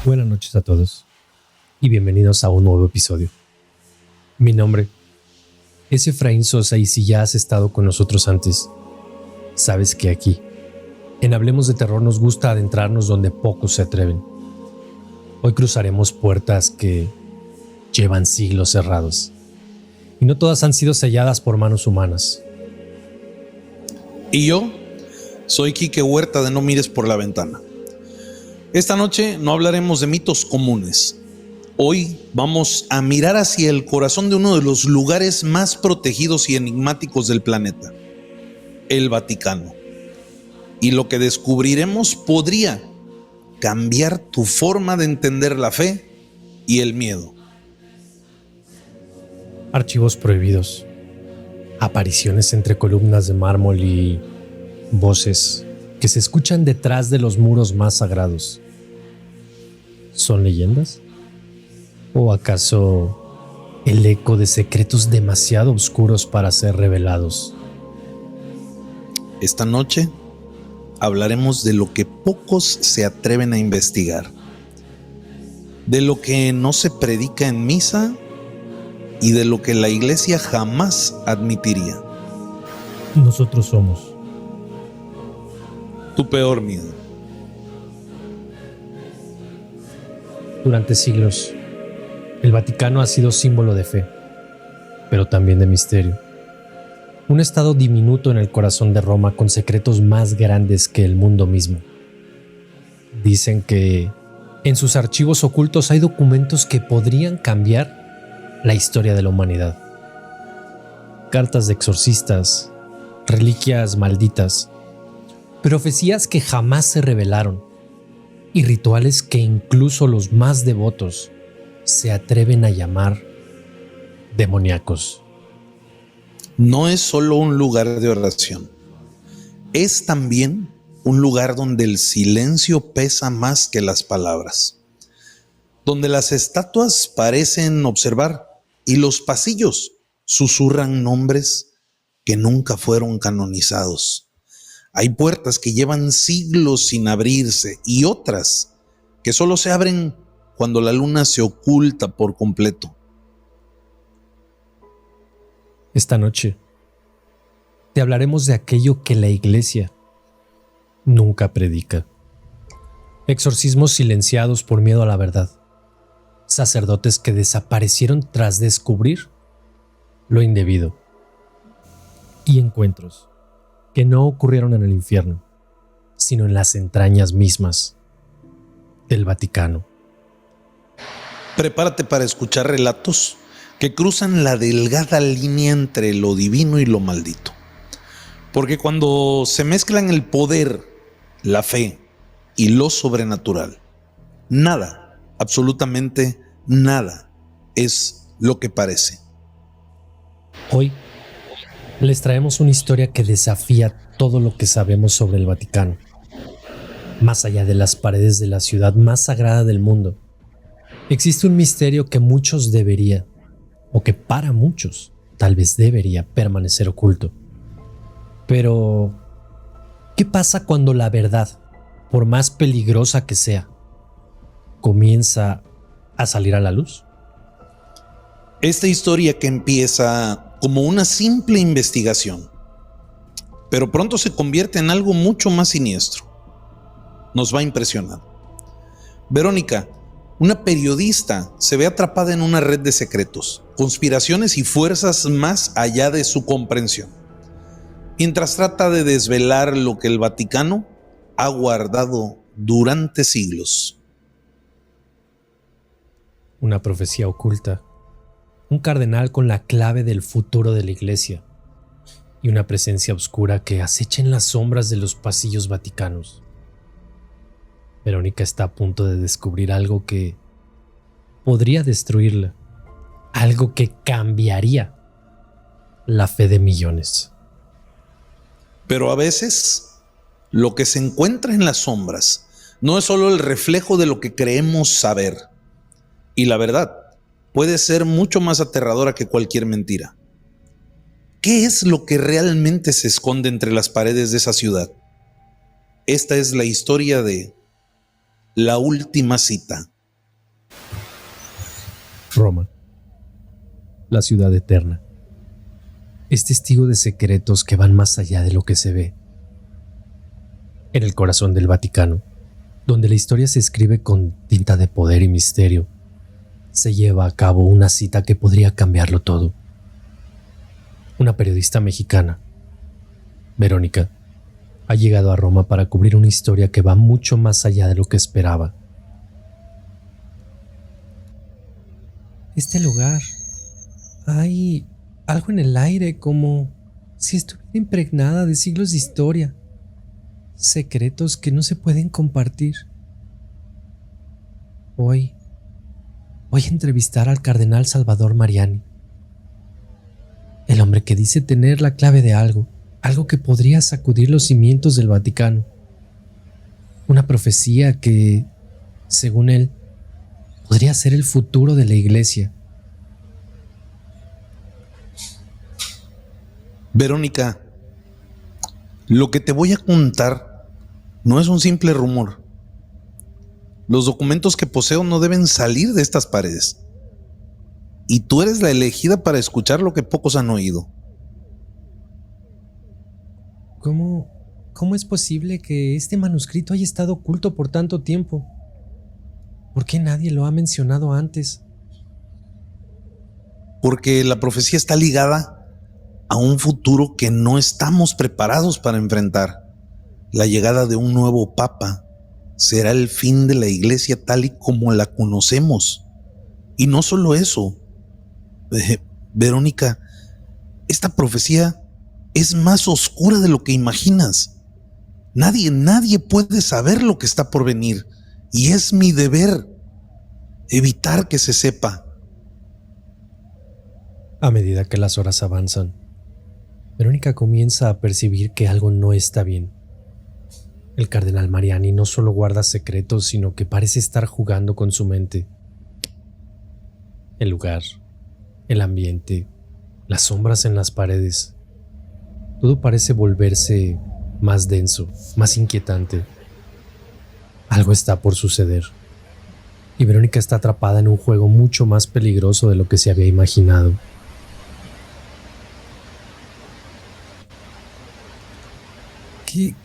Buenas noches a todos y bienvenidos a un nuevo episodio. Mi nombre es Efraín Sosa y si ya has estado con nosotros antes, sabes que aquí, en Hablemos de Terror, nos gusta adentrarnos donde pocos se atreven. Hoy cruzaremos puertas que llevan siglos cerrados y no todas han sido selladas por manos humanas. Y yo soy Quique Huerta de No Mires por la Ventana. Esta noche no hablaremos de mitos comunes. Hoy vamos a mirar hacia el corazón de uno de los lugares más protegidos y enigmáticos del planeta, el Vaticano. Y lo que descubriremos podría cambiar tu forma de entender la fe y el miedo. Archivos prohibidos, apariciones entre columnas de mármol y voces que se escuchan detrás de los muros más sagrados. ¿Son leyendas? ¿O acaso el eco de secretos demasiado oscuros para ser revelados? Esta noche hablaremos de lo que pocos se atreven a investigar, de lo que no se predica en misa y de lo que la iglesia jamás admitiría. Nosotros somos Tu peor miedo. Durante siglos, el Vaticano ha sido símbolo de fe, pero también de misterio. Un estado diminuto en el corazón de Roma con secretos más grandes que el mundo mismo. Dicen que en sus archivos ocultos hay documentos que podrían cambiar la historia de la humanidad. Cartas de exorcistas, reliquias malditas, profecías que jamás se revelaron y rituales que incluso los más devotos se atreven a llamar demoníacos. No es solo un lugar de oración, es también un lugar donde el silencio pesa más que las palabras, donde las estatuas parecen observar y los pasillos susurran nombres que nunca fueron canonizados. Hay puertas que llevan siglos sin abrirse y otras que solo se abren cuando la luna se oculta por completo. Esta noche te hablaremos de aquello que la iglesia nunca predica. Exorcismos silenciados por miedo a la verdad. Sacerdotes que desaparecieron tras descubrir lo indebido. Y encuentros que no ocurrieron en el infierno, sino en las entrañas mismas del Vaticano. Prepárate para escuchar relatos que cruzan la delgada línea entre lo divino y lo maldito. Porque cuando se mezclan el poder, la fe y lo sobrenatural, nada, absolutamente nada, es lo que parece. Hoy les traemos una historia que desafía todo lo que sabemos sobre el Vaticano. Más allá de las paredes de la ciudad más sagrada del mundo, existe un misterio que muchos debería, o que para muchos tal vez debería permanecer oculto. Pero, ¿qué pasa cuando la verdad, por más peligrosa que sea, comienza a salir a la luz? Esta historia que empieza como una simple investigación, pero pronto se convierte en algo mucho más siniestro. Nos va a impresionar. Verónica, una periodista, se ve atrapada en una red de secretos, conspiraciones y fuerzas más allá de su comprensión, mientras trata de desvelar lo que el Vaticano ha guardado durante siglos. Una profecía oculta, un cardenal con la clave del futuro de la iglesia y una presencia oscura que acecha en las sombras de los pasillos vaticanos. Verónica está a punto de descubrir algo que podría destruirla, algo que cambiaría la fe de millones. Pero a veces, lo que se encuentra en las sombras no es solo el reflejo de lo que creemos saber, y la verdad puede ser mucho más aterradora que cualquier mentira. ¿Qué es lo que realmente se esconde entre las paredes de esa ciudad? Esta es la historia de La Última Cita, Roma, la ciudad eterna, es testigo de secretos que van más allá de lo que se ve. En el corazón del Vaticano, donde la historia se escribe con tinta de poder y misterio, se lleva a cabo una cita que podría cambiarlo todo. Una periodista mexicana, Verónica, ha llegado a Roma para cubrir una historia que va mucho más allá de lo que esperaba. Este lugar, hay algo en el aire como si estuviera impregnada de siglos de historia, secretos que no se pueden compartir. Hoy voy a entrevistar al cardenal Salvador Mariani, el hombre que dice tener la clave de algo que podría sacudir los cimientos del Vaticano. Una profecía que, según él, podría ser el futuro de la Iglesia. Verónica, lo que te voy a contar no es un simple rumor. Los documentos que poseo no deben salir de estas paredes. Y tú eres la elegida para escuchar lo que pocos han oído. ¿Cómo es posible que este manuscrito haya estado oculto por tanto tiempo? ¿Por qué nadie lo ha mencionado antes? Porque la profecía está ligada a un futuro que no estamos preparados para enfrentar. La llegada de un nuevo papa será el fin de la iglesia tal y como la conocemos. Y no solo eso, Verónica, esta profecía es más oscura de lo que imaginas. Nadie puede saber lo que está por venir, y es mi deber evitar que se sepa. A medida que las horas avanzan, Verónica comienza a percibir que algo no está bien. El cardenal Mariani no solo guarda secretos, sino que parece estar jugando con su mente. El lugar, el ambiente, las sombras en las paredes, todo parece volverse más denso, más inquietante. Algo está por suceder, y Verónica está atrapada en un juego mucho más peligroso de lo que se había imaginado.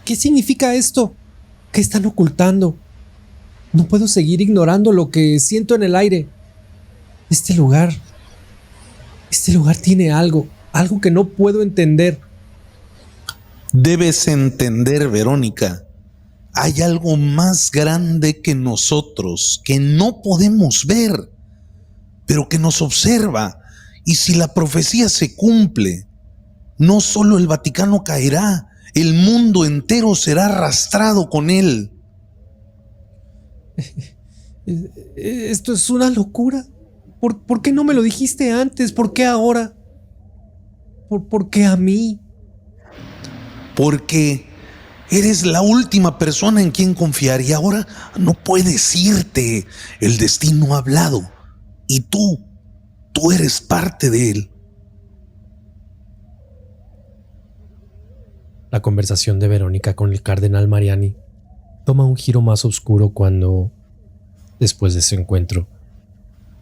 ¿Qué significa esto? ¿Qué están ocultando? No puedo seguir ignorando lo que siento en el aire. Este lugar tiene algo que no puedo entender. Debes entender, Verónica, hay algo más grande que nosotros, que no podemos ver, pero que nos observa. Y si la profecía se cumple, no solo el Vaticano caerá, el mundo entero será arrastrado con él. Esto es una locura. ¿Por qué no me lo dijiste antes? ¿Por qué ahora? ¿Por qué a mí? Porque eres la última persona en quien confiar y ahora no puedes irte. El destino ha hablado y tú eres parte de él. La conversación de Verónica con el cardenal Mariani toma un giro más oscuro cuando, después de ese encuentro,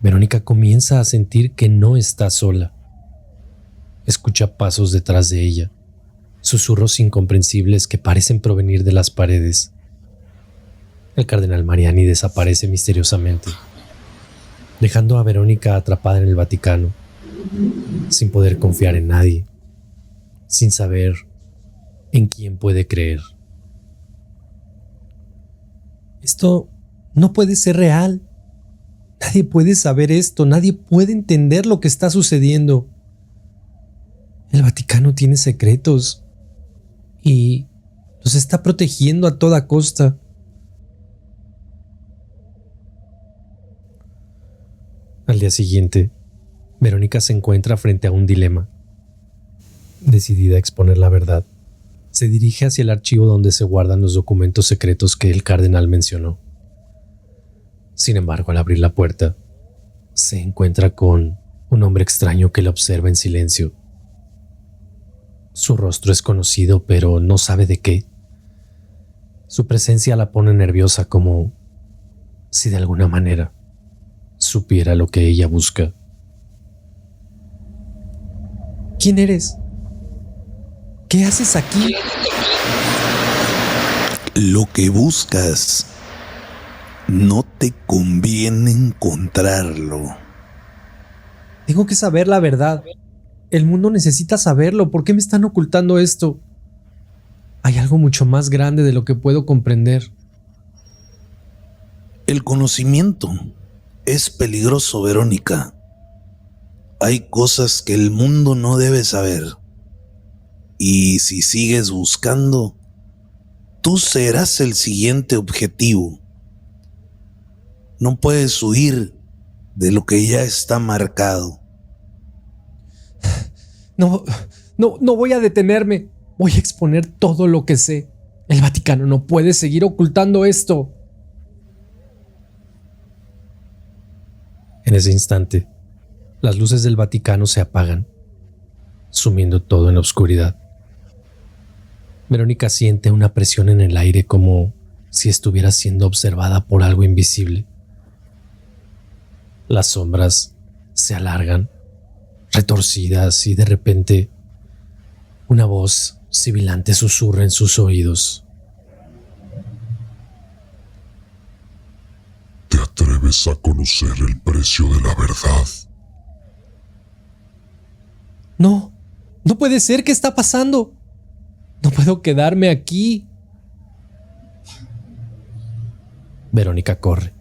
Verónica comienza a sentir que no está sola. Escucha pasos detrás de ella, susurros incomprensibles que parecen provenir de las paredes. El cardenal Mariani desaparece misteriosamente, dejando a Verónica atrapada en el Vaticano, sin poder confiar en nadie, sin saber en quién puede creer. Esto no puede ser real. Nadie puede saber esto, nadie puede entender lo que está sucediendo. El Vaticano tiene secretos y los está protegiendo a toda costa. Al día siguiente, Verónica se encuentra frente a un dilema. Decidida a exponer la verdad, se dirige hacia el archivo donde se guardan los documentos secretos que el cardenal mencionó. Sin embargo, al abrir la puerta, se encuentra con un hombre extraño que la observa en silencio. Su rostro es conocido, pero no sabe de qué. Su presencia la pone nerviosa, como si de alguna manera supiera lo que ella busca. ¿Quién eres? ¿Qué haces aquí? Lo que buscas, no te conviene encontrarlo. Tengo que saber la verdad. El mundo necesita saberlo. ¿Por qué me están ocultando esto? Hay algo mucho más grande de lo que puedo comprender. El conocimiento es peligroso, Verónica. Hay cosas que el mundo no debe saber. Y si sigues buscando, tú serás el siguiente objetivo. No puedes huir de lo que ya está marcado. No voy a detenerme. Voy a exponer todo lo que sé. El Vaticano no puede seguir ocultando esto. En ese instante, las luces del Vaticano se apagan, sumiendo todo en la oscuridad. Verónica siente una presión en el aire como si estuviera siendo observada por algo invisible. Las sombras se alargan, retorcidas, y de repente una voz sibilante susurra en sus oídos. ¿Te atreves a conocer el precio de la verdad? No puede ser. ¿Qué está pasando? No puedo quedarme aquí. Verónica corre,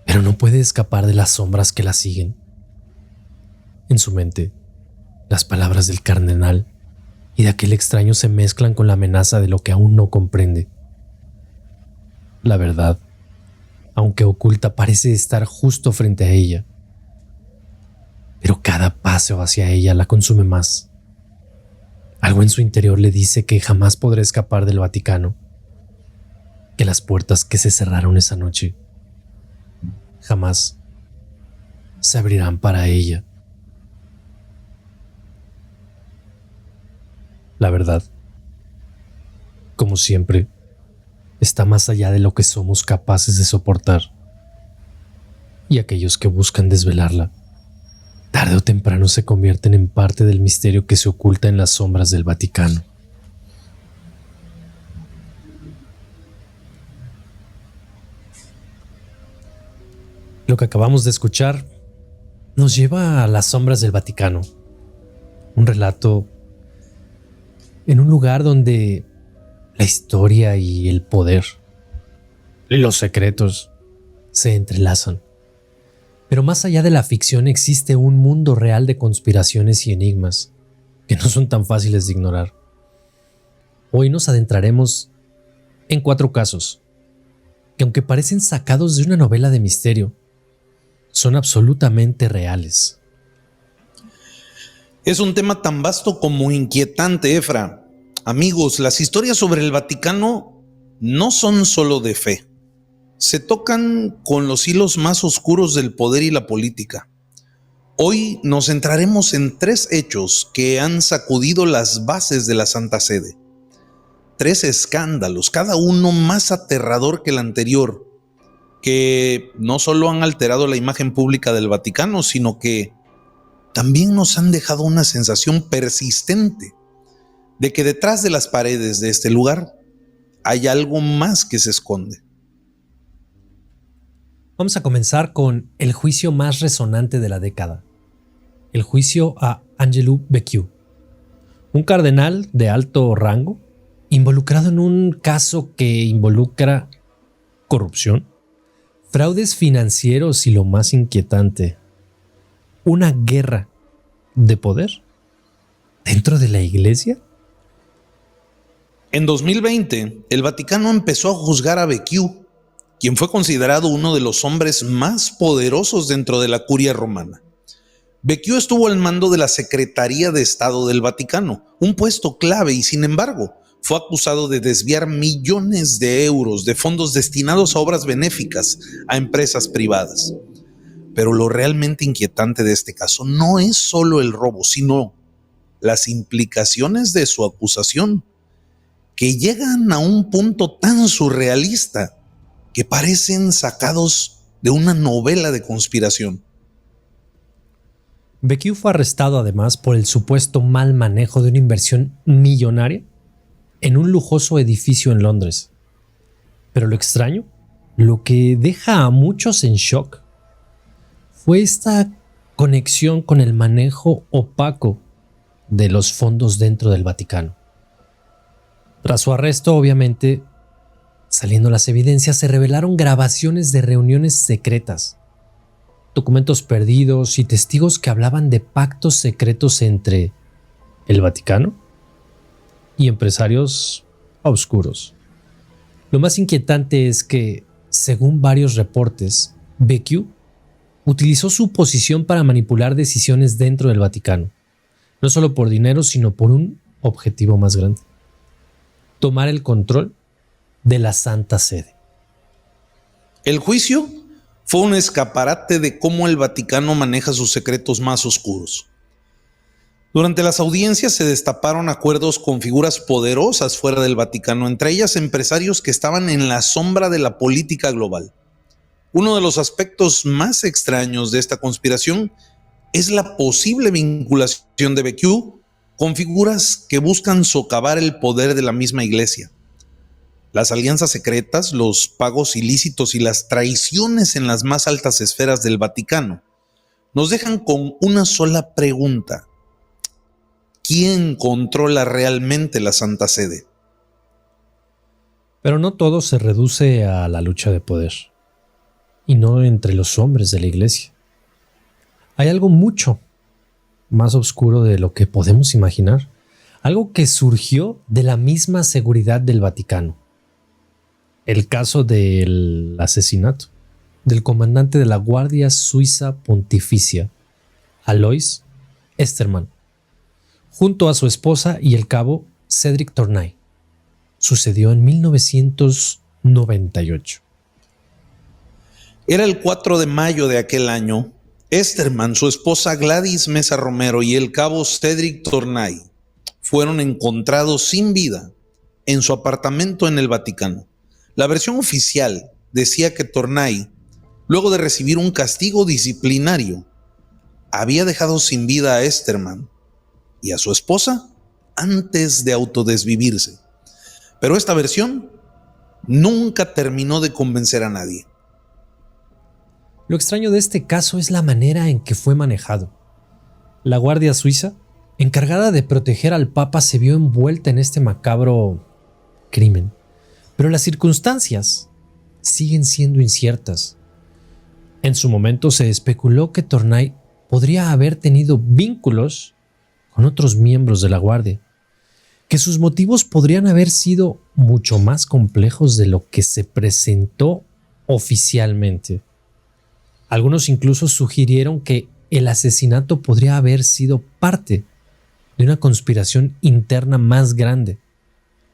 pero no puede escapar de las sombras que la siguen. En su mente, las palabras del cardenal y de aquel extraño se mezclan con la amenaza de lo que aún no comprende. La verdad, aunque oculta, parece estar justo frente a ella. Pero cada paso hacia ella la consume más. Algo en su interior le dice que jamás podrá escapar del Vaticano, que las puertas que se cerraron esa noche jamás se abrirán para ella. La verdad, como siempre, está más allá de lo que somos capaces de soportar. Y aquellos que buscan desvelarla, tarde o temprano se convierten en parte del misterio que se oculta en las sombras del Vaticano. Lo que acabamos de escuchar nos lleva a las sombras del Vaticano, un relato en un lugar donde la historia y el poder y los secretos se entrelazan. Pero más allá de la ficción existe un mundo real de conspiraciones y enigmas que no son tan fáciles de ignorar. Hoy nos adentraremos en 4 casos que, aunque parecen sacados de una novela de misterio, son absolutamente reales. Es un tema tan vasto como inquietante, Efra. Amigos, las historias sobre el Vaticano no son solo de fe. Se tocan con los hilos más oscuros del poder y la política. Hoy nos centraremos en 3 hechos que han sacudido las bases de la Santa Sede. 3 escándalos, cada uno más aterrador que el anterior, que no solo han alterado la imagen pública del Vaticano, sino que también nos han dejado una sensación persistente de que detrás de las paredes de este lugar hay algo más que se esconde. Vamos a comenzar con el juicio más resonante de la década. El juicio a Angelou Becciu, un cardenal de alto rango involucrado en un caso que involucra corrupción, fraudes financieros y, lo más inquietante, una guerra de poder dentro de la iglesia. En 2020, el Vaticano empezó a juzgar a Becciu, quien fue considerado uno de los hombres más poderosos dentro de la curia romana. Becciu estuvo al mando de la Secretaría de Estado del Vaticano, un puesto clave, y sin embargo fue acusado de desviar millones de euros de fondos destinados a obras benéficas a empresas privadas. Pero lo realmente inquietante de este caso no es solo el robo, sino las implicaciones de su acusación, que llegan a un punto tan surrealista que parecen sacados de una novela de conspiración. Becue fue arrestado además por el supuesto mal manejo de una inversión millonaria en un lujoso edificio en Londres. Pero lo extraño, lo que deja a muchos en shock, fue esta conexión con el manejo opaco de los fondos dentro del Vaticano. Tras su arresto, obviamente, saliendo las evidencias, se revelaron grabaciones de reuniones secretas, documentos perdidos y testigos que hablaban de pactos secretos entre el Vaticano y empresarios oscuros. Lo más inquietante es que, según varios reportes, Becue utilizó su posición para manipular decisiones dentro del Vaticano, no solo por dinero, sino por un objetivo más grande: tomar el control de la Santa Sede. El juicio fue un escaparate de cómo el Vaticano maneja sus secretos más oscuros. Durante las audiencias se destaparon acuerdos con figuras poderosas fuera del Vaticano, entre ellas empresarios que estaban en la sombra de la política global. Uno de los aspectos más extraños de esta conspiración es la posible vinculación de Becue con figuras que buscan socavar el poder de la misma Iglesia. Las alianzas secretas, los pagos ilícitos y las traiciones en las más altas esferas del Vaticano nos dejan con una sola pregunta: ¿quién controla realmente la Santa Sede? Pero no todo se reduce a la lucha de poder, y no entre los hombres de la Iglesia. Hay algo mucho más oscuro de lo que podemos imaginar, algo que surgió de la misma seguridad del Vaticano. El caso del asesinato del comandante de la Guardia Suiza Pontificia, Alois Estermann, junto a su esposa y el cabo Cédric Tournay. Sucedió en 1998. Era el 4 de mayo de aquel año. Estermann, su esposa Gladys Mesa Romero y el cabo Cédric Tournay fueron encontrados sin vida en su apartamento en el Vaticano. La versión oficial decía que Tournay, luego de recibir un castigo disciplinario, había dejado sin vida a Estermann y a su esposa antes de autodesvivirse. Pero esta versión nunca terminó de convencer a nadie. Lo extraño de este caso es la manera en que fue manejado. La Guardia Suiza, encargada de proteger al Papa, se vio envuelta en este macabro crimen. Pero las circunstancias siguen siendo inciertas. En su momento se especuló que Tournay podría haber tenido vínculos con otros miembros de la Guardia, que sus motivos podrían haber sido mucho más complejos de lo que se presentó oficialmente. Algunos incluso sugirieron que el asesinato podría haber sido parte de una conspiración interna más grande,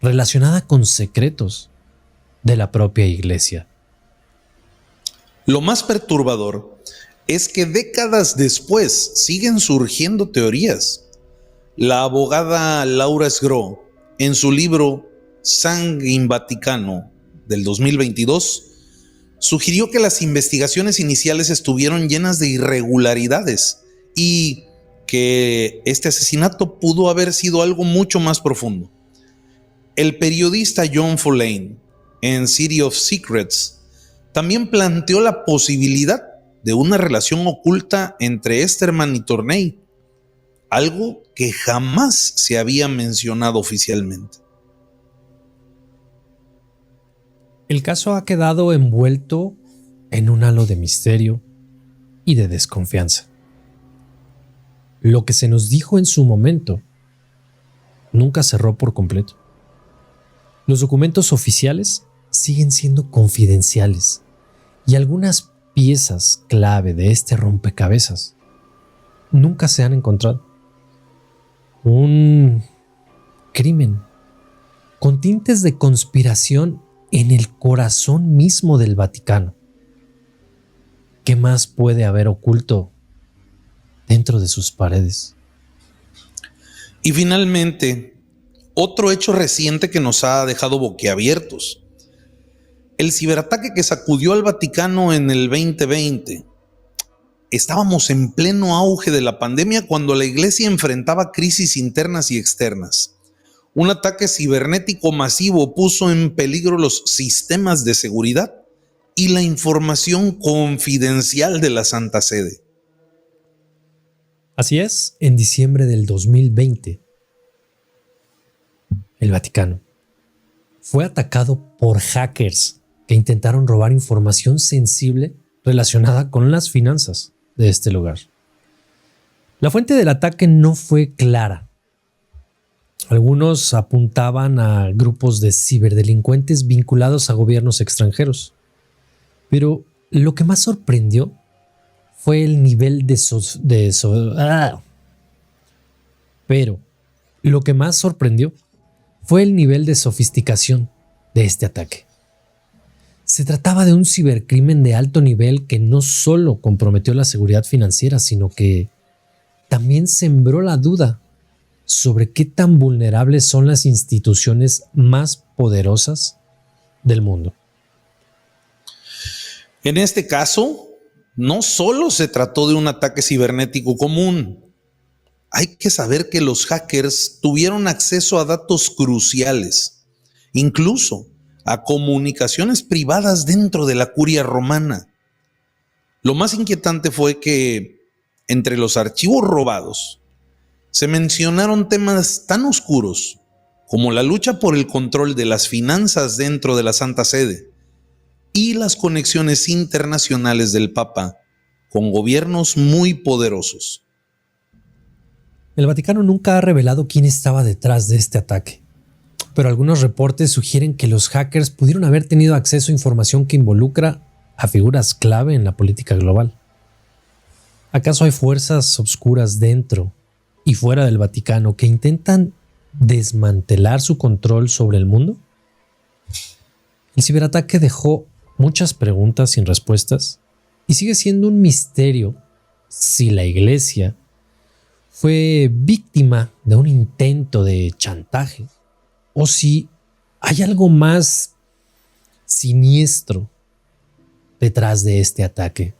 relacionada con secretos de la propia Iglesia. Lo más perturbador es que décadas después siguen surgiendo teorías. La abogada Laura Sgro, en su libro Sangue in Vaticano del 2022, sugirió que las investigaciones iniciales estuvieron llenas de irregularidades y que este asesinato pudo haber sido algo mucho más profundo. El periodista John Foleyne, en City of Secrets, también planteó la posibilidad de una relación oculta entre Estermann y Tournay, algo que jamás se había mencionado oficialmente. El caso ha quedado envuelto en un halo de misterio y de desconfianza. Lo que se nos dijo en su momento nunca cerró por completo. Los documentos oficiales siguen siendo confidenciales y algunas piezas clave de este rompecabezas nunca se han encontrado. Un crimen con tintes de conspiración en el corazón mismo del Vaticano. ¿Qué más puede haber oculto dentro de sus paredes? Y finalmente, otro hecho reciente que nos ha dejado boquiabiertos. El ciberataque que sacudió al Vaticano en el 2020. Estábamos en pleno auge de la pandemia cuando la iglesia enfrentaba crisis internas y externas. Un ataque cibernético masivo puso en peligro los sistemas de seguridad y la información confidencial de la Santa Sede. Así es, en diciembre del 2020, el Vaticano fue atacado por hackers que intentaron robar información sensible relacionada con las finanzas de este lugar. La fuente del ataque no fue clara. Algunos apuntaban a grupos de ciberdelincuentes vinculados a gobiernos extranjeros. Pero lo que más sorprendió fue el nivel de sofisticación de este ataque. Se trataba de un cibercrimen de alto nivel que no solo comprometió la seguridad financiera, sino que también sembró la duda sobre qué tan vulnerables son las instituciones más poderosas del mundo. En este caso, no solo se trató de un ataque cibernético común. Hay que saber que los hackers tuvieron acceso a datos cruciales, incluso a comunicaciones privadas dentro de la curia romana. Lo más inquietante fue que entre los archivos robados se mencionaron temas tan oscuros como la lucha por el control de las finanzas dentro de la Santa Sede y las conexiones internacionales del Papa con gobiernos muy poderosos. El Vaticano nunca ha revelado quién estaba detrás de este ataque, pero algunos reportes sugieren que los hackers pudieron haber tenido acceso a información que involucra a figuras clave en la política global. ¿Acaso hay fuerzas oscuras dentro y fuera del Vaticano que intentan desmantelar su control sobre el mundo? El ciberataque dejó muchas preguntas sin respuestas y sigue siendo un misterio si la iglesia fue víctima de un intento de chantaje o si hay algo más siniestro detrás de este ataque.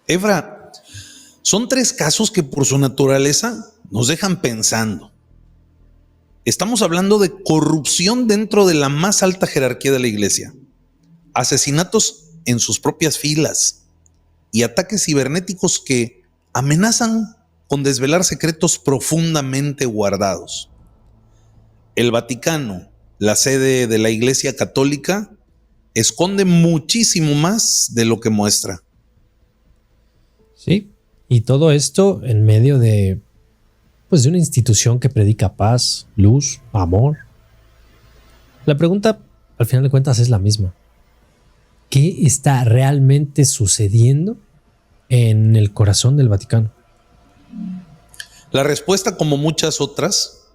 Efra, son 3 casos que por su naturaleza nos dejan pensando. Estamos hablando de corrupción dentro de la más alta jerarquía de la iglesia, asesinatos en sus propias filas y ataques cibernéticos que amenazan con desvelar secretos profundamente guardados. El Vaticano, la sede de la Iglesia Católica, esconde muchísimo más de lo que muestra. Sí, y todo esto en medio de una institución que predica paz, luz, amor. La pregunta, al final de cuentas, es la misma. ¿Qué está realmente sucediendo en el corazón del Vaticano? La respuesta, como muchas otras,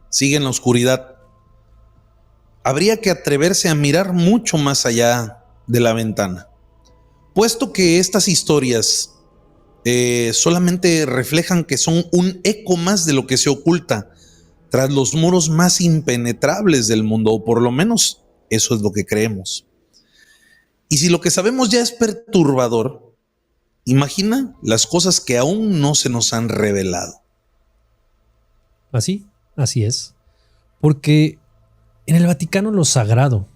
sigue en la oscuridad. Habría que atreverse a mirar mucho más allá de la ventana, puesto que estas historias solamente reflejan que son un eco más de lo que se oculta tras los muros más impenetrables del mundo, o por lo menos eso es lo que creemos. Y si lo que sabemos ya es perturbador, imagina las cosas que aún no se nos han revelado. Así es. Porque en el Vaticano lo sagrado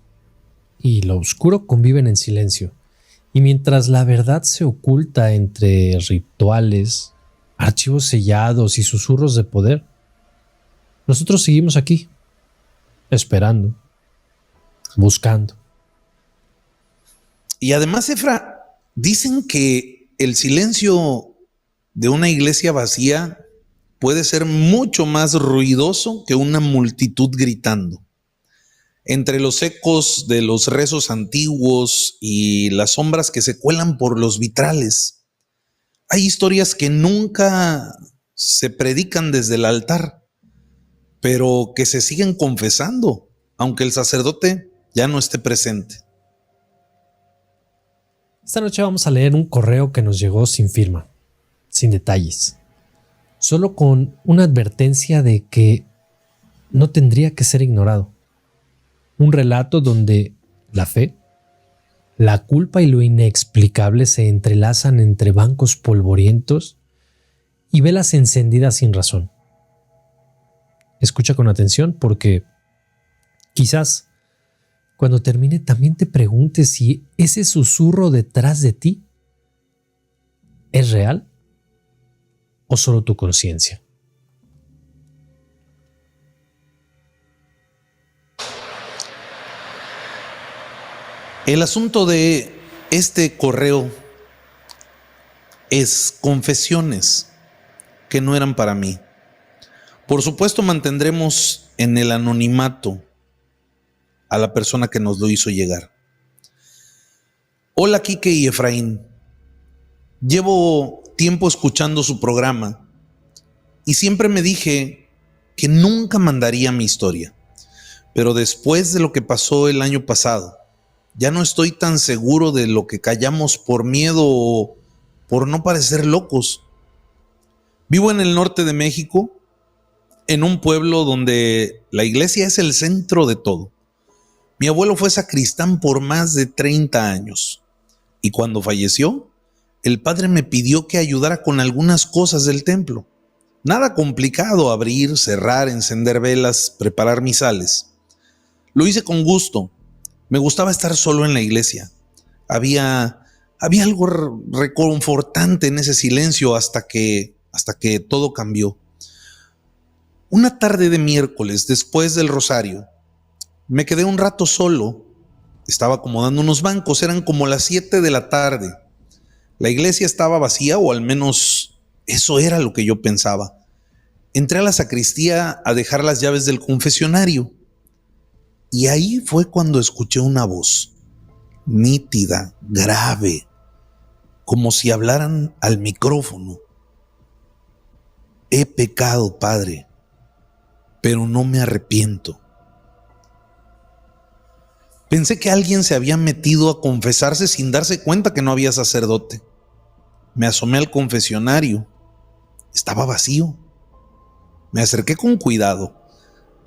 y lo oscuro conviven en silencio. Y mientras la verdad se oculta entre rituales, archivos sellados y susurros de poder, nosotros seguimos aquí, esperando, buscando. Y además, Efra, dicen que el silencio de una iglesia vacía puede ser mucho más ruidoso que una multitud gritando. Entre los ecos de los rezos antiguos y las sombras que se cuelan por los vitrales, hay historias que nunca se predican desde el altar, pero que se siguen confesando, aunque el sacerdote ya no esté presente. Esta noche vamos a leer un correo que nos llegó sin firma, sin detalles, solo con una advertencia de que no tendría que ser ignorado. Un relato donde La fe, la culpa y lo inexplicable se entrelazan entre bancos polvorientos y velas encendidas sin razón. Escucha con atención porque quizás cuando termine también te preguntes si ese susurro detrás de ti es real o solo tu conciencia. El asunto de este correo es confesiones que no eran para mí. Por supuesto, mantendremos en el anonimato a la persona que nos lo hizo llegar. Hola, Quique y Efraín. Llevo tiempo escuchando su programa y siempre me dije que nunca mandaría mi historia. Pero después de lo que pasó el año pasado, ya no estoy tan seguro de lo que callamos por miedo o por no parecer locos. Vivo en el norte de México, en un pueblo donde la iglesia es el centro de todo. Mi abuelo fue sacristán por más de 30 años y cuando falleció, el padre me pidió que ayudara con algunas cosas del templo. Nada complicado, abrir, cerrar, encender velas, preparar misales. Lo hice con gusto. Me gustaba estar solo en la iglesia. Había algo reconfortante en ese silencio hasta que todo cambió. Una tarde de miércoles, después del rosario, me quedé un rato solo. Estaba acomodando unos bancos, eran como las 7 de la tarde. La iglesia estaba vacía, o al menos eso era lo que yo pensaba. Entré a la sacristía a dejar las llaves del confesionario. Y ahí fue cuando escuché una voz, nítida, grave, como si hablaran al micrófono. He pecado, Padre, pero no me arrepiento. Pensé que alguien se había metido a confesarse sin darse cuenta que no había sacerdote. Me asomé al confesionario. Estaba vacío. Me acerqué con cuidado.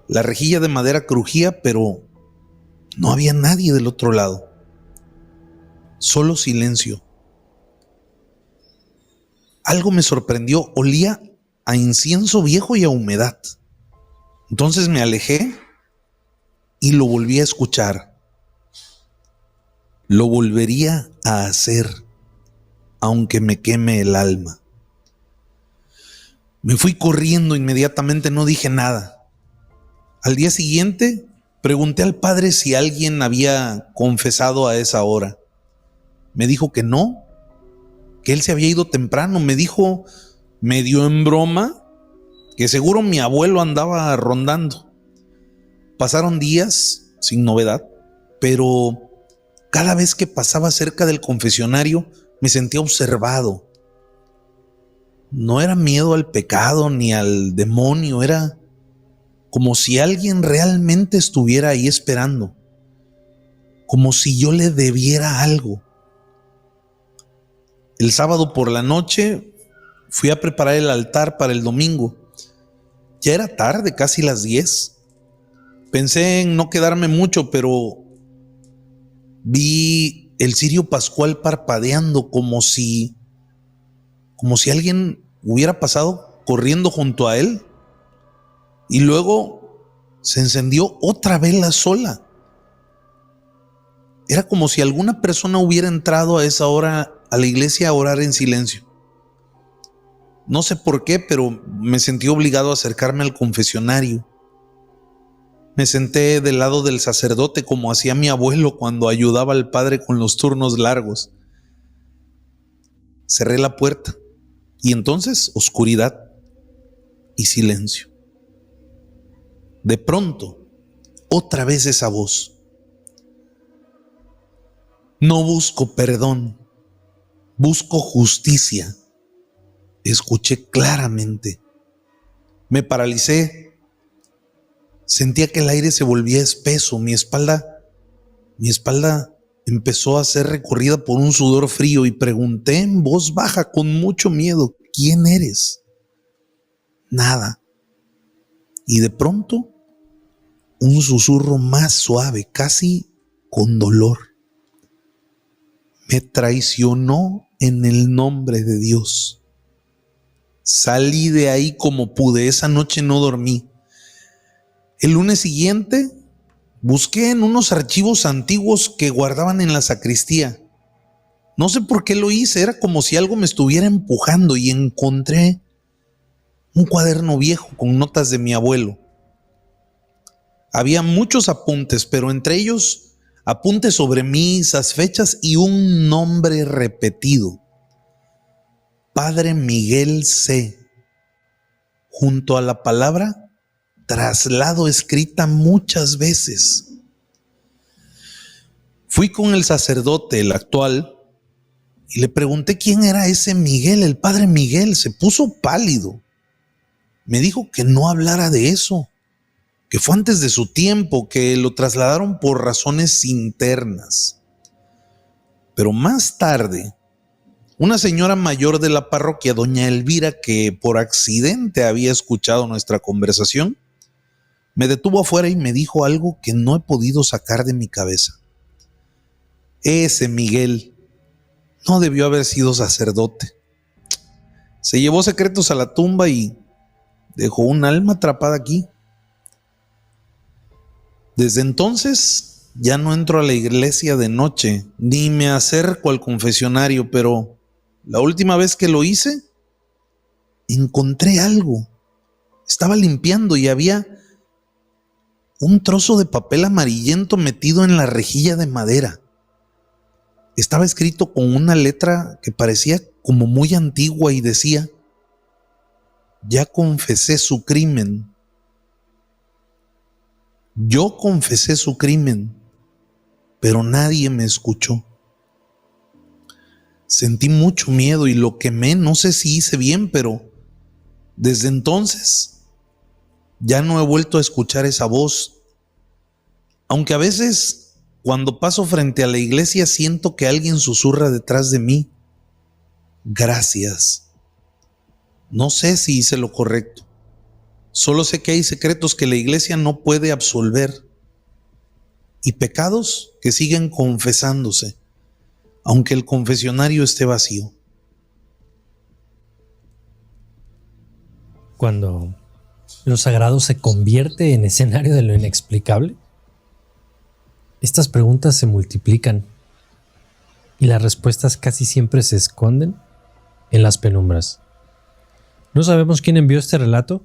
La rejilla de madera crujía, pero no había nadie del otro lado. Solo silencio. Algo me sorprendió. Olía a incienso viejo y a humedad. Entonces me alejé y lo volví a escuchar. Lo volvería a hacer, aunque me queme el alma. Me fui corriendo inmediatamente, no dije nada. Al día siguiente, pregunté al padre si alguien había confesado a esa hora. Me dijo que no, que él se había ido temprano. Me dijo, medio en broma, que seguro mi abuelo andaba rondando. Pasaron días sin novedad, pero cada vez que pasaba cerca del confesionario me sentía observado. No era miedo al pecado ni al demonio, era como si alguien realmente estuviera ahí esperando, como si yo le debiera algo. El sábado por la noche fui a preparar el altar para el domingo. Ya era tarde, casi las 10. Pensé en no quedarme mucho, pero vi el cirio pascual parpadeando como si alguien hubiera pasado corriendo junto a él. Y luego se encendió otra vela sola. Era como si alguna persona hubiera entrado a esa hora a la iglesia a orar en silencio. No sé por qué, pero me sentí obligado a acercarme al confesionario. Me senté del lado del sacerdote como hacía mi abuelo cuando ayudaba al padre con los turnos largos. Cerré la puerta y entonces oscuridad y silencio. De pronto, otra vez esa voz. No busco perdón, busco justicia. Escuché claramente. Me paralicé. Sentía que el aire se volvía espeso. Mi espalda empezó a ser recorrida por un sudor frío y pregunté en voz baja con mucho miedo, ¿quién eres? Nada. Y de pronto, un susurro más suave, casi con dolor. Me traicionó en el nombre de Dios. Salí de ahí como pude. Esa noche no dormí. El lunes siguiente busqué en unos archivos antiguos que guardaban en la sacristía. No sé por qué lo hice, era como si algo me estuviera empujando, y encontré un cuaderno viejo con notas de mi abuelo. Había muchos apuntes, pero entre ellos apuntes sobre misas, fechas y un nombre repetido: Padre Miguel C., junto a la palabra traslado escrita muchas veces. Fui con el sacerdote, el actual, y le pregunté quién era ese Miguel, el Padre Miguel. Se puso pálido. Me dijo que no hablara de eso, que fue antes de su tiempo, que lo trasladaron por razones internas. Pero más tarde, una señora mayor de la parroquia, doña Elvira, que por accidente había escuchado nuestra conversación, me detuvo afuera y me dijo algo que no he podido sacar de mi cabeza. Ese Miguel no debió haber sido sacerdote. Se llevó secretos a la tumba y dejó un alma atrapada aquí. Desde entonces ya no entro a la iglesia de noche, ni me acerco al confesionario, pero la última vez que lo hice, encontré algo. Estaba limpiando y había un trozo de papel amarillento metido en la rejilla de madera. Estaba escrito con una letra que parecía como muy antigua y decía: ya confesé su crimen. Yo confesé su crimen, pero nadie me escuchó. Sentí mucho miedo y lo quemé. No sé si hice bien, pero desde entonces ya no he vuelto a escuchar esa voz. Aunque a veces, cuando paso frente a la iglesia, siento que alguien susurra detrás de mí: gracias. No sé si hice lo correcto. Solo sé que hay secretos que la iglesia no puede absolver y pecados que siguen confesándose, aunque el confesionario esté vacío. Cuando lo sagrado se convierte en escenario de lo inexplicable, estas preguntas se multiplican y las respuestas casi siempre se esconden en las penumbras. No sabemos quién envió este relato,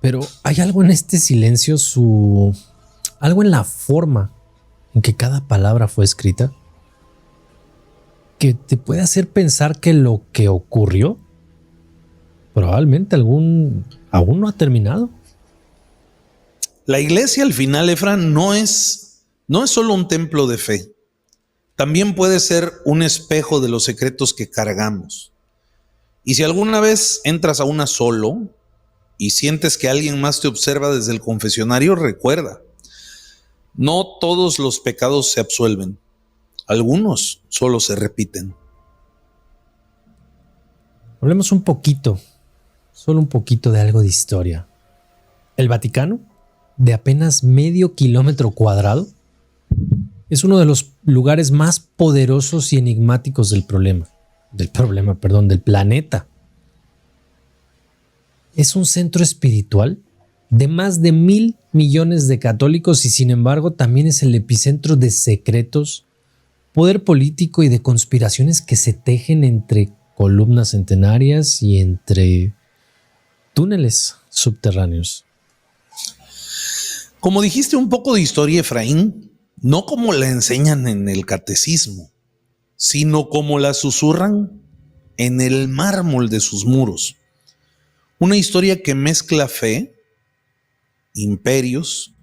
pero hay algo en este silencio, algo en la forma en que cada palabra fue escrita, que te puede hacer pensar que lo que ocurrió probablemente aún no ha terminado. La iglesia, al final, Efraín, no es solo un templo de fe. También puede ser un espejo de los secretos que cargamos. Y si alguna vez entras a una solo y sientes que alguien más te observa desde el confesionario, recuerda: no todos los pecados se absuelven. Algunos solo se repiten. Hablemos un poquito, solo un poquito de algo de historia. El Vaticano, de apenas medio kilómetro cuadrado, es uno de los lugares más poderosos y enigmáticos del planeta. Es un centro espiritual de más de 1,000 millones de católicos y, sin embargo, también es el epicentro de secretos, poder político y de conspiraciones que se tejen entre columnas centenarias y entre túneles subterráneos. Como dijiste, un poco de historia, Efraín, no como la enseñan en el catecismo, sino como la susurran en el mármol de sus muros. Una historia que mezcla fe, imperios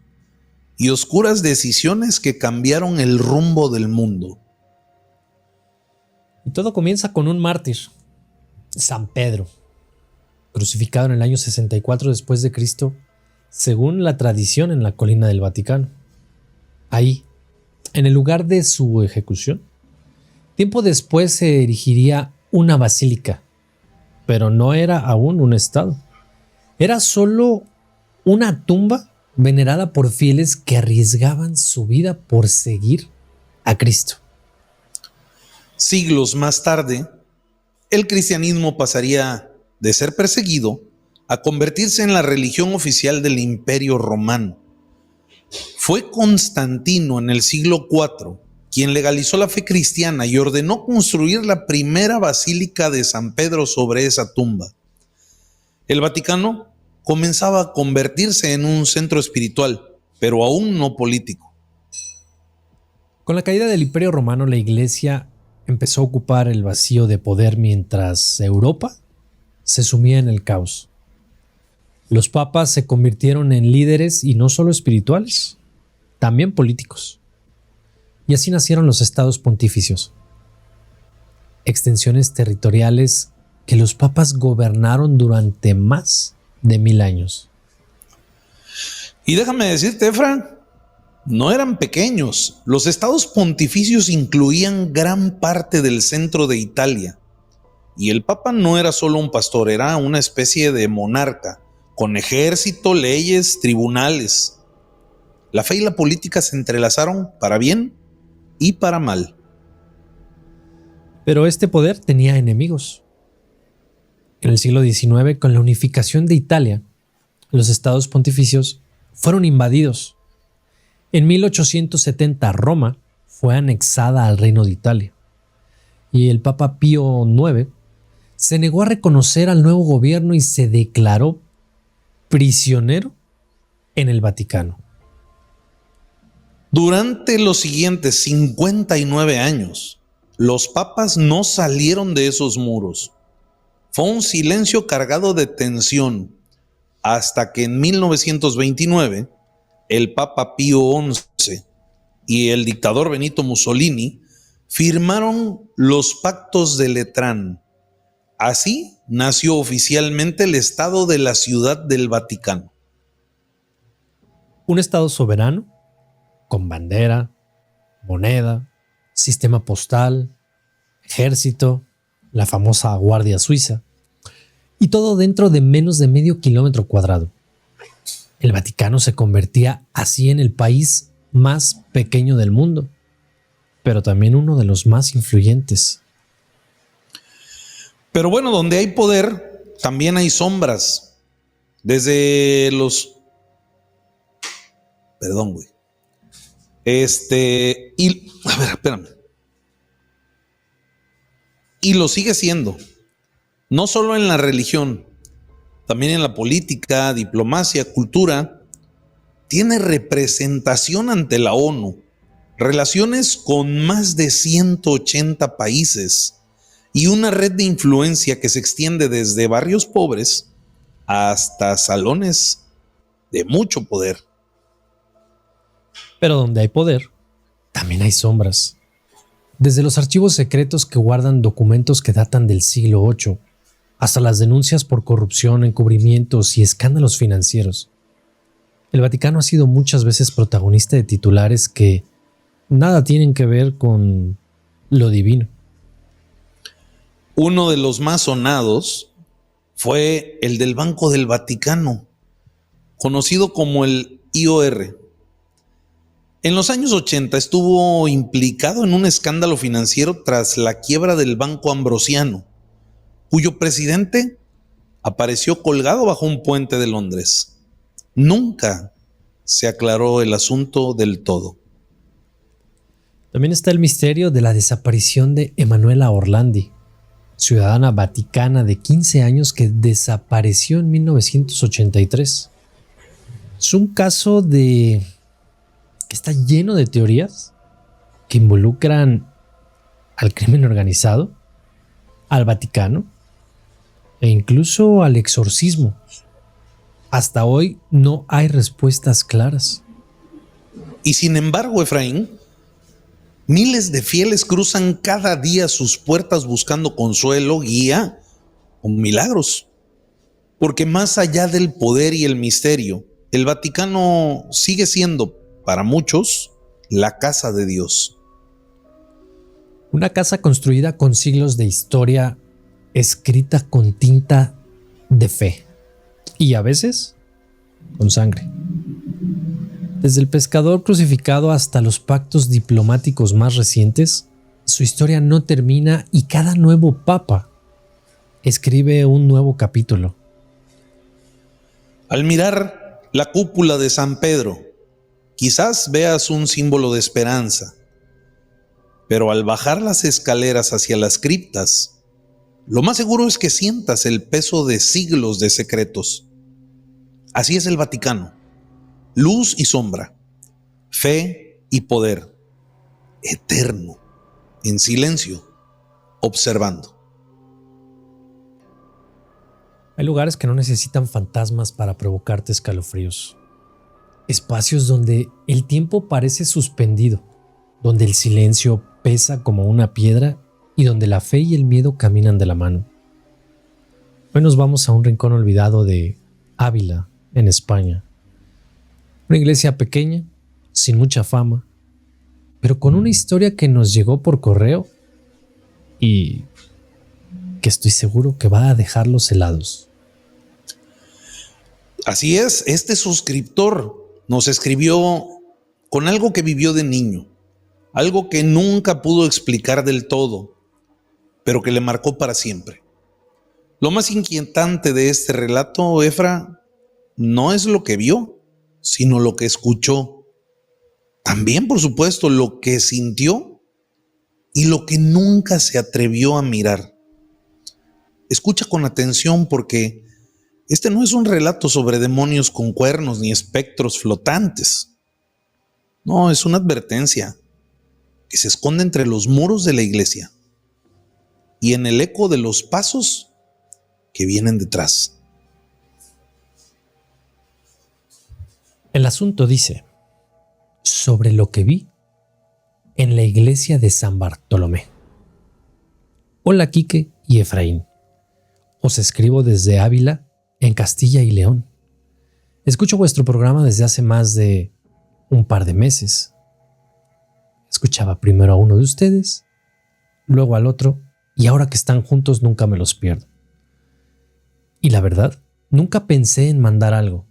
y oscuras decisiones que cambiaron el rumbo del mundo. Y todo comienza con un mártir, San Pedro, crucificado en el año 64 después de Cristo, según la tradición, en la colina del Vaticano. Ahí, en el lugar de su ejecución, tiempo después se erigiría una basílica, pero no era aún un estado. Era solo una tumba venerada por fieles que arriesgaban su vida por seguir a Cristo. Siglos más tarde, el cristianismo pasaría de ser perseguido a convertirse en la religión oficial del Imperio Romano. Fue Constantino en el siglo IV quien legalizó la fe cristiana y ordenó construir la primera basílica de San Pedro sobre esa tumba. El Vaticano comenzaba a convertirse en un centro espiritual, pero aún no político. Con la caída del Imperio Romano, la Iglesia empezó a ocupar el vacío de poder mientras Europa se sumía en el caos. Los papas se convirtieron en líderes y no solo espirituales, también políticos. Y así nacieron los estados pontificios, extensiones territoriales que los papas gobernaron durante más de 1000 años. Y déjame decirte, Efra, no eran pequeños. Los estados pontificios incluían gran parte del centro de Italia. Y el papa no era solo un pastor, era una especie de monarca, con ejército, leyes, tribunales. La fe y la política se entrelazaron para bien y para mal. Pero este poder tenía enemigos. En el siglo XIX, con la unificación de Italia, los estados pontificios fueron invadidos. En 1870, Roma fue anexada al Reino de Italia y el Papa Pío IX se negó a reconocer al nuevo gobierno y se declaró prisionero en el Vaticano. Durante los siguientes 59 años, los papas no salieron de esos muros. Fue un silencio cargado de tensión, hasta que en 1929, el Papa Pío XI y el dictador Benito Mussolini firmaron los Pactos de Letrán. Así nació oficialmente el Estado de la Ciudad del Vaticano. Un estado soberano, con bandera, moneda, sistema postal, ejército, la famosa Guardia Suiza, y todo dentro de menos de medio kilómetro cuadrado. El Vaticano se convertía así en el país más pequeño del mundo, pero también uno de los más influyentes. Pero bueno, donde hay poder, también hay sombras. Desde los... Perdón, güey. A ver, espérame. Y lo sigue siendo. No solo en la religión, también en la política, diplomacia, cultura. Tiene representación ante la ONU, relaciones con más de 180 países y una red de influencia que se extiende desde barrios pobres hasta salones de mucho poder. Pero donde hay poder, también hay sombras. Desde los archivos secretos que guardan documentos que datan del siglo VIII, hasta las denuncias por corrupción, encubrimientos y escándalos financieros. El Vaticano ha sido muchas veces protagonista de titulares que nada tienen que ver con lo divino. Uno de los más sonados fue el del Banco del Vaticano, conocido como el IOR. En los años 80 estuvo implicado en un escándalo financiero tras la quiebra del Banco Ambrosiano, cuyo presidente apareció colgado bajo un puente de Londres. Nunca se aclaró el asunto del todo. También está el misterio de la desaparición de Emanuela Orlandi, ciudadana vaticana de 15 años que desapareció en 1983. Es un caso que está lleno de teorías que involucran al crimen organizado, al Vaticano e incluso al exorcismo. Hasta hoy no hay respuestas claras. Y sin embargo, Efraín, miles de fieles cruzan cada día sus puertas buscando consuelo, guía o milagros. Porque más allá del poder y el misterio, el Vaticano sigue siendo, para muchos, la casa de Dios. Una casa construida con siglos de historia, escrita con tinta de fe y a veces con sangre. Desde el pescador crucificado hasta los pactos diplomáticos más recientes, su historia no termina y cada nuevo papa escribe un nuevo capítulo. Al mirar la cúpula de San Pedro, quizás veas un símbolo de esperanza, pero al bajar las escaleras hacia las criptas, lo más seguro es que sientas el peso de siglos de secretos. Así es el Vaticano: luz y sombra, fe y poder, eterno, en silencio, observando. Hay lugares que no necesitan fantasmas para provocarte escalofríos. Espacios donde el tiempo parece suspendido, donde el silencio pesa como una piedra y donde la fe y el miedo caminan de la mano. Hoy nos vamos a un rincón olvidado de Ávila, en España. Una iglesia pequeña, sin mucha fama, pero con una historia que nos llegó por correo y que estoy seguro que va a dejarlos helados. Así es, este suscriptor nos escribió con algo que vivió de niño, algo que nunca pudo explicar del todo, pero que le marcó para siempre. Lo más inquietante de este relato, Efra, no es lo que vio, sino lo que escuchó. También, por supuesto, lo que sintió y lo que nunca se atrevió a mirar. Escucha con atención, porque este no es un relato sobre demonios con cuernos ni espectros flotantes. No, es una advertencia que se esconde entre los muros de la iglesia y en el eco de los pasos que vienen detrás. El asunto dice: sobre lo que vi en la iglesia de San Bartolomé. Hola, Quique y Efraín. Os escribo desde Ávila, en Castilla y León. Escucho vuestro programa desde hace más de un par de meses. Escuchaba primero a uno de ustedes, luego al otro, y ahora que están juntos nunca me los pierdo. Y la verdad, nunca pensé en mandar algo,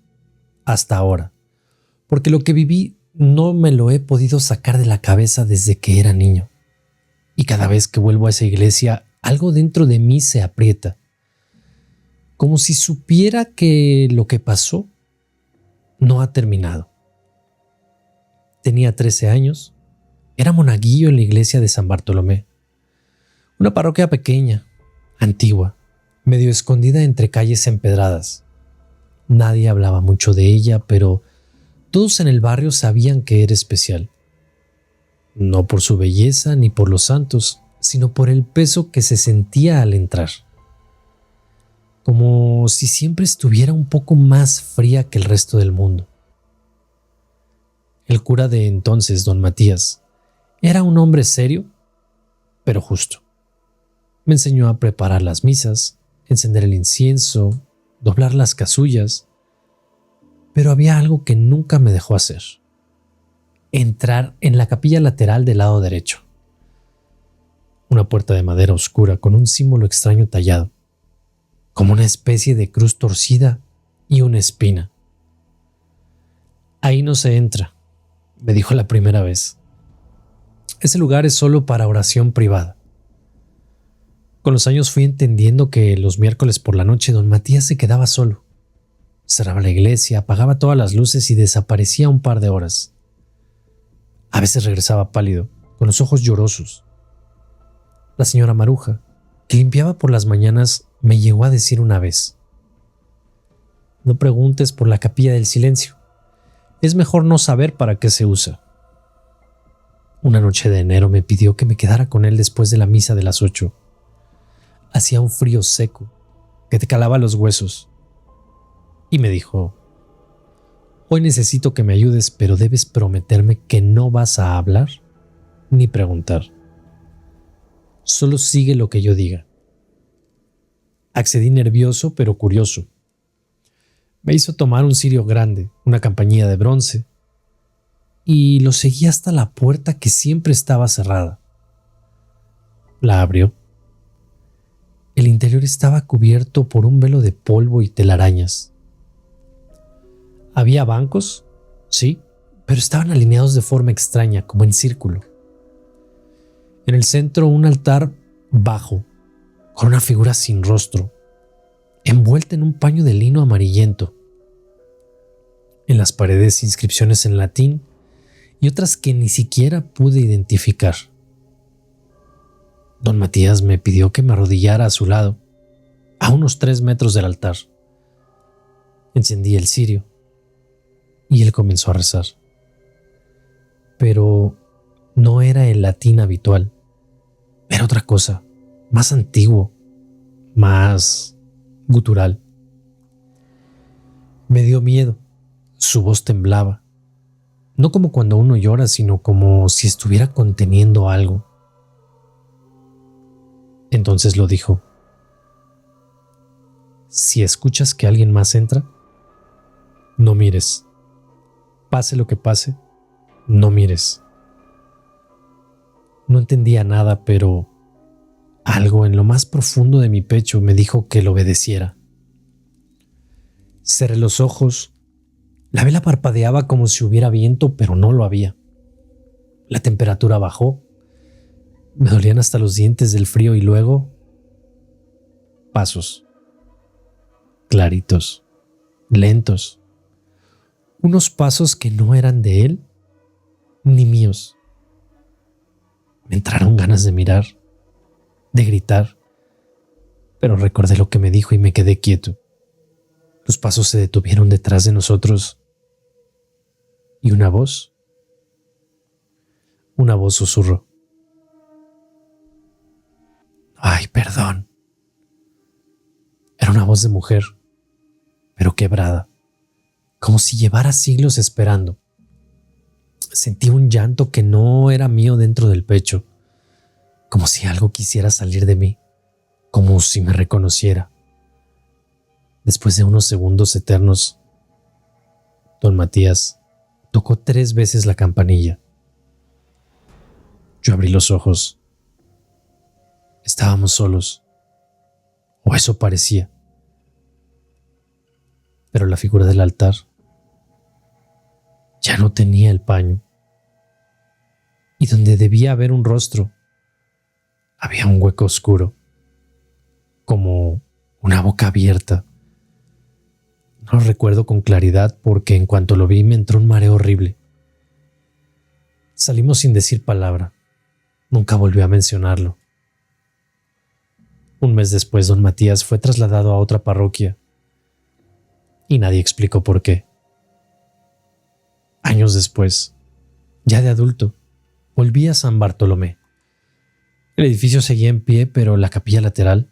hasta ahora, porque lo que viví no me lo he podido sacar de la cabeza desde que era niño. Y cada vez que vuelvo a esa iglesia, algo dentro de mí se aprieta, como si supiera que lo que pasó no ha terminado. Tenía 13 años, era monaguillo en la iglesia de San Bartolomé, una parroquia pequeña, antigua, medio escondida entre calles empedradas. Nadie hablaba mucho de ella, pero todos en el barrio sabían que era especial. No por su belleza ni por los santos, sino por el peso que se sentía al entrar. Como si siempre estuviera un poco más fría que el resto del mundo. El cura de entonces, don Matías, era un hombre serio, pero justo. Me enseñó a preparar las misas, encender el incienso, doblar las casullas, pero había algo que nunca me dejó hacer: entrar en la capilla lateral del lado derecho. Una puerta de madera oscura con un símbolo extraño tallado, como una especie de cruz torcida y una espina. Ahí no se entra, me dijo la primera vez. Ese lugar es solo para oración privada. Con los años fui entendiendo que los miércoles por la noche don Matías se quedaba solo. Cerraba la iglesia, apagaba todas las luces y desaparecía un par de horas. A veces regresaba pálido, con los ojos llorosos. La señora Maruja, que limpiaba por las mañanas, me llegó a decir una vez: no preguntes por la capilla del silencio. Es mejor no saber para qué se usa. Una noche de enero me pidió que me quedara con él después de la misa de las 8. Hacía un frío seco que te calaba los huesos. Y me dijo: hoy necesito que me ayudes, pero debes prometerme que no vas a hablar ni preguntar. Solo sigue lo que yo diga. Accedí nervioso pero curioso. Me hizo tomar un cirio grande, una campanilla de bronce, y lo seguí hasta la puerta que siempre estaba cerrada. La abrió. El interior estaba cubierto por un velo de polvo y telarañas. Había bancos, sí, pero estaban alineados de forma extraña, como en círculo. En el centro, un altar bajo, con una figura sin rostro, envuelta en un paño de lino amarillento. En las paredes, inscripciones en latín y otras que ni siquiera pude identificar. Don Matías me pidió que me arrodillara a su lado, a unos 3 metros del altar. Encendí el cirio y él comenzó a rezar. Pero no era el latín habitual. Era otra cosa, más antiguo, más gutural. Me dio miedo. Su voz temblaba. No como cuando uno llora, sino como si estuviera conteniendo algo. Entonces lo dijo. Si escuchas que alguien más entra, no mires. Pase lo que pase, no mires. No entendía nada, pero algo en lo más profundo de mi pecho me dijo que lo obedeciera. Cerré los ojos. La vela parpadeaba como si hubiera viento, pero no lo había. La temperatura bajó. Me dolían hasta los dientes del frío y luego pasos. Claritos, lentos. Unos pasos que no eran de él ni míos. Me entraron ganas de mirar, de gritar, pero recordé lo que me dijo y me quedé quieto. Los pasos se detuvieron detrás de nosotros y una voz susurró. Ay, perdón. Era una voz de mujer, pero quebrada, como si llevara siglos esperando. Sentí un llanto que no era mío dentro del pecho, como si algo quisiera salir de mí, como si me reconociera. Después de unos segundos eternos, don Matías tocó 3 veces la campanilla. Yo abrí los ojos. Estábamos solos, o eso parecía. Pero la figura del altar ya no tenía el paño. Y donde debía haber un rostro, había un hueco oscuro, como una boca abierta. No lo recuerdo con claridad porque en cuanto lo vi me entró un mareo horrible. Salimos sin decir palabra. Nunca volvió a mencionarlo. Un mes después, don Matías fue trasladado a otra parroquia y nadie explicó por qué. Años después, ya de adulto, volví a San Bartolomé. El edificio seguía en pie, pero la capilla lateral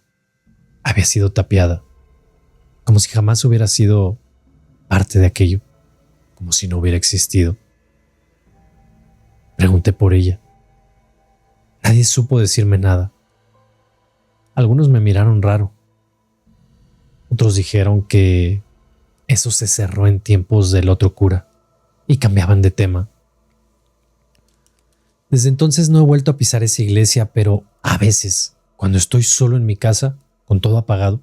había sido tapiada, como si jamás hubiera sido parte de aquello, como si no hubiera existido. Pregunté por ella. Nadie supo decirme nada. Algunos me miraron raro. Otros dijeron que eso se cerró en tiempos del otro cura y cambiaban de tema. Desde entonces no he vuelto a pisar esa iglesia, pero a veces, cuando estoy solo en mi casa, con todo apagado,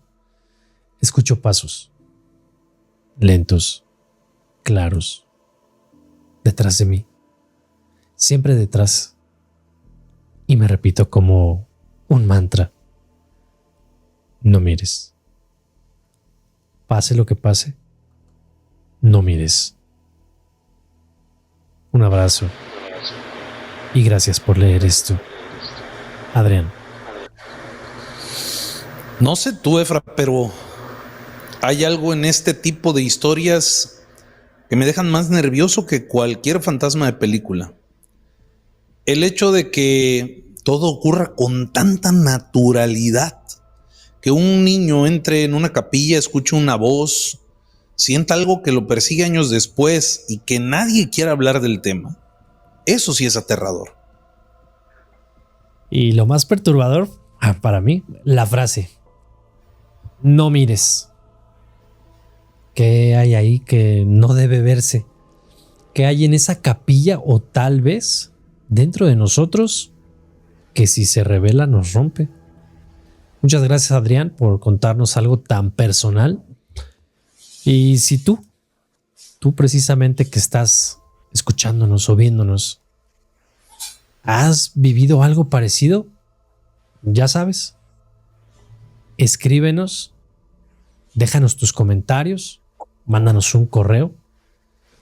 escucho pasos, lentos, claros, detrás de mí, siempre detrás, y me repito como un mantra: no mires. Pase lo que pase, no mires. Un abrazo y gracias por leer esto. Adrián. No sé tú, Efra, pero hay algo en este tipo de historias que me dejan más nervioso que cualquier fantasma de película. El hecho de que todo ocurra con tanta naturalidad, que un niño entre en una capilla, escuche una voz, sienta algo que lo persigue años después y que nadie quiera hablar del tema. Eso sí es aterrador. Y lo más perturbador, para mí, la frase: no mires. ¿Qué hay ahí que no debe verse? ¿Qué hay en esa capilla o tal vez dentro de nosotros que si se revela nos rompe? Muchas gracias, Adrián, por contarnos algo tan personal. Y si tú precisamente que estás escuchándonos o viéndonos, ¿has vivido algo parecido? Ya sabes, escríbenos, déjanos tus comentarios, mándanos un correo,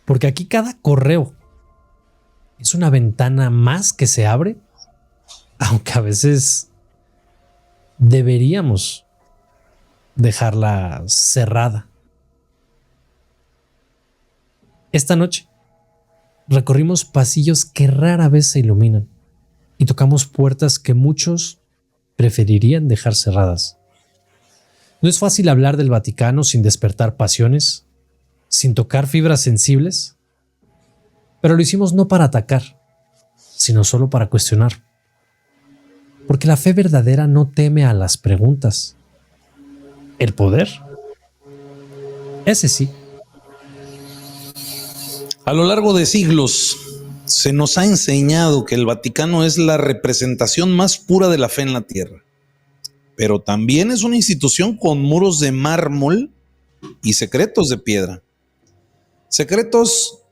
porque aquí cada correo es una ventana más que se abre, aunque a veces deberíamos dejarla cerrada. Esta noche recorrimos pasillos que rara vez se iluminan y tocamos puertas que muchos preferirían dejar cerradas. No es fácil hablar del Vaticano sin despertar pasiones, sin tocar fibras sensibles, pero lo hicimos no para atacar, sino solo para cuestionar. Porque la fe verdadera no teme a las preguntas. ¿El poder? Ese sí. A lo largo de siglos se nos ha enseñado que el Vaticano es la representación más pura de la fe en la tierra, pero también es una institución con muros de mármol y secretos de piedra. Secretos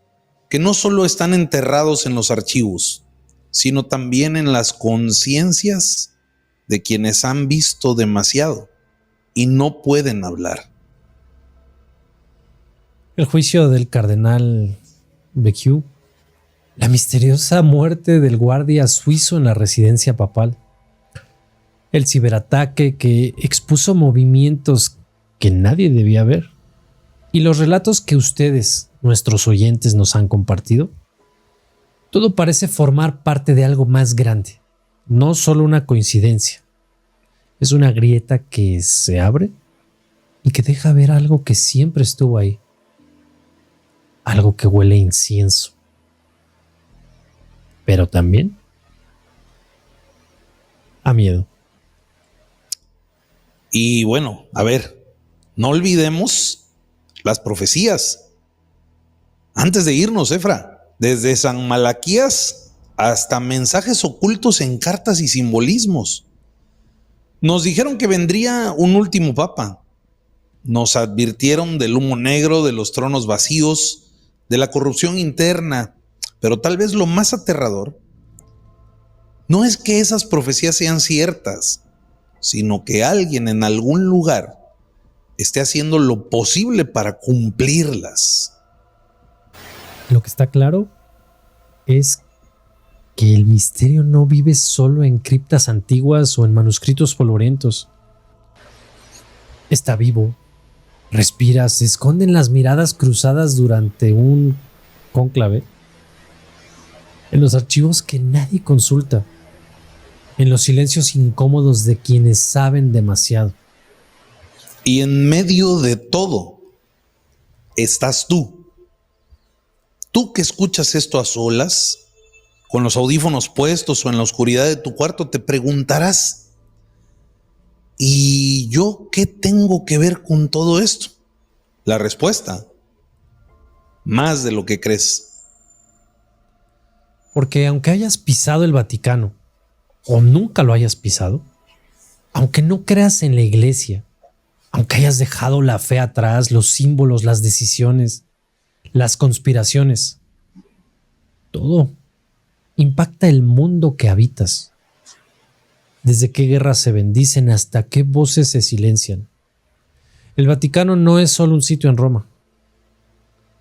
que no solo están enterrados en los archivos, sino también en las conciencias de quienes han visto demasiado y no pueden hablar. El juicio del cardenal Becciu, la misteriosa muerte del guardia suizo en la residencia papal, el ciberataque que expuso movimientos que nadie debía ver, y los relatos que ustedes, nuestros oyentes, nos han compartido, todo parece formar parte de algo más grande, no solo una coincidencia. Es una grieta que se abre y que deja ver algo que siempre estuvo ahí, algo que huele a incienso, pero también a miedo. Y bueno, a ver, no olvidemos las profecías. Antes de irnos, Efra, desde San Malaquías hasta mensajes ocultos en cartas y simbolismos. Nos dijeron que vendría un último papa. Nos advirtieron del humo negro, de los tronos vacíos, de la corrupción interna, pero tal vez lo más aterrador no es que esas profecías sean ciertas, sino que alguien en algún lugar esté haciendo lo posible para cumplirlas. Lo que está claro es que el misterio no vive solo en criptas antiguas o en manuscritos polvorientos. Está vivo, respira, se esconde en las miradas cruzadas durante un cónclave, en los archivos que nadie consulta, en los silencios incómodos de quienes saben demasiado. Y en medio de todo estás tú. Tú que escuchas esto a solas, con los audífonos puestos o en la oscuridad de tu cuarto, te preguntarás, ¿y yo qué tengo que ver con todo esto? La respuesta, más de lo que crees. Porque aunque hayas pisado el Vaticano, o nunca lo hayas pisado, aunque no creas en la iglesia, aunque hayas dejado la fe atrás, los símbolos, las decisiones, las conspiraciones, todo impacta el mundo que habitas. Desde qué guerras se bendicen hasta qué voces se silencian. El Vaticano no es solo un sitio en Roma.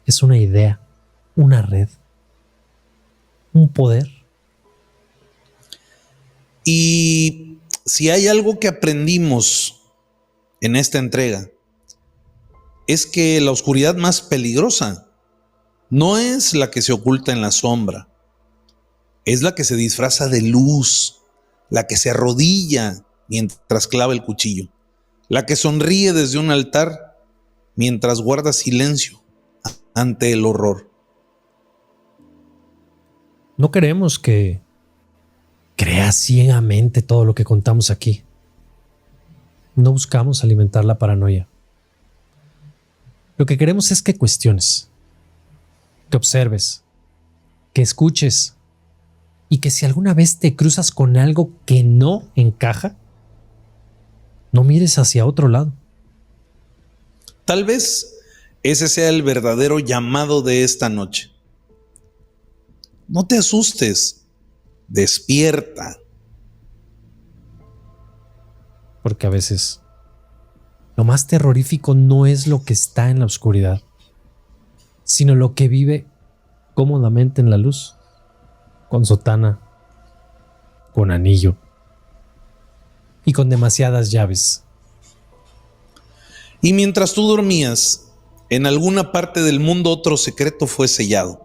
Es una idea, una red, un poder. Y si hay algo que aprendimos en esta entrega, es que la oscuridad más peligrosa no es la que se oculta en la sombra, es la que se disfraza de luz, la que se arrodilla mientras clava el cuchillo, la que sonríe desde un altar mientras guarda silencio ante el horror. No queremos que creas ciegamente todo lo que contamos aquí. No buscamos alimentar la paranoia. Lo que queremos es que cuestiones, que observes, que escuches y que si alguna vez te cruzas con algo que no encaja, no mires hacia otro lado. Tal vez ese sea el verdadero llamado de esta noche. No te asustes, despierta. Porque a veces lo más terrorífico no es lo que está en la oscuridad, sino lo que vive cómodamente en la luz, con sotana, con anillo y con demasiadas llaves. Y mientras tú dormías, en alguna parte del mundo otro secreto fue sellado.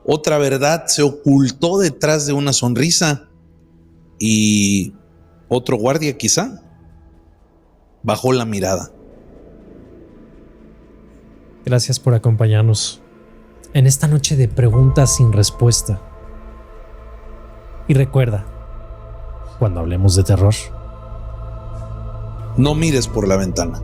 Otra verdad se ocultó detrás de una sonrisa y otro guardia quizá bajó la mirada. Gracias por acompañarnos en esta noche de preguntas sin respuesta. Y recuerda, cuando hablemos de terror, No mires por la ventana.